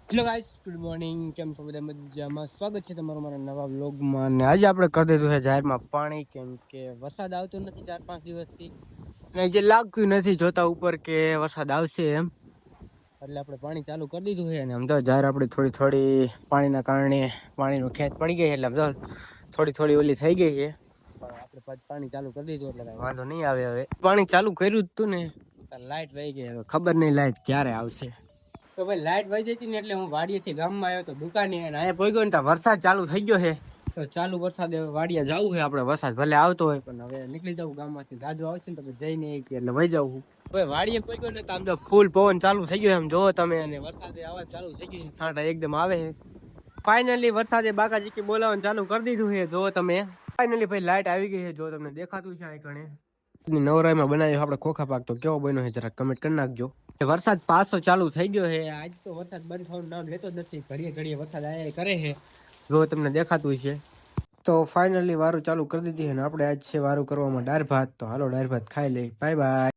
Hello guys, good morning. કેમ છો બધા? મજામાં. સ્વાગત છે તમારું મારા નવા વ્લોગમાં. અને આજે આપણે કરી દીધું છે જાહેરમાં પાણી, કેમ કે વરસાદ આવતો નથી 4-5 દિવસથી, અને જે લાગતું નથી જોતા ઉપર કે વરસાદ આવશે એમ, એટલે આપણે પાણી ચાલુ કરી દીધું છે. અને આમ તો જાહેર આપણે થોડી થોડી પાણીના કારણે પાણીનું ખેંચ પડી ગઈ, એટલે આમ તો થોડી થોડી ઓલી થઈ ગઈ છે, પણ આપણે પાણી ચાલુ કરી દીધું એટલે કાંઈ વાંધો નહીં આવે. હવે પાણી ચાલુ કર્યું જ તું ને, લાઈટ વહી ગઈ. હવે ખબર નહીં લાઈટ ક્યારે આવશે. તો ભાઈ લાઈટ વહી જતી ને એટલે હું વાડીએથી ગામમાં આવ્યો તો દુકાને, અને અહીંયા પહોંચ્યો ને ત્યાં વરસાદ ચાલુ થઈ ગયો છે. તો ચાલુ વરસાદે વાડીએ જવું છે આપણે. વરસાદ ભલે આવતો હોય પણ હવે નીકળી જવું ગામમાંથી. જાજો આવશે ને તો જઈને એટલે વહી જવું. હવે વાડીએ પહોંચ્યો ને તો આમ તો ફૂલ પવન ચાલુ થઈ ગયો એમ જોવો તમે, અને વરસાદે આવાજ ચાલુ થઈ ગઈ, છાંટા એકદમ આવે છે. ફાઇનલી વરસાદે બાકાજીકી બોલાવવાનું ચાલુ કરી દીધું છે, જો તમે. ફાઇનલી ભાઈ લાઈટ આવી ગઈ છે, જો તમને દેખાતું છે આ ઘણે. નવરાઈમાં બનાવ્યો આપણે ખોખા પાક, તો કેવો બન્યો છે જરા કમેન્ટ કરી નાખજો. વરસાદ પાછો ચાલુ થઈ ગયો છે. આજ તો વરસાદ બંધ થવાનું નામ લેતો જ નથી, ઘડીએ ઘડીએ વરસાદ આયા કરે છે, જો તમને દેખાતું છે. તો ફાઇનલી વારું ચાલુ કરી દીધી, અને આપણે આજ છે વારું કરવામાં દાળ ભાત. તો હાલો દાળ ભાત ખાઈ લઈ. Bye bye.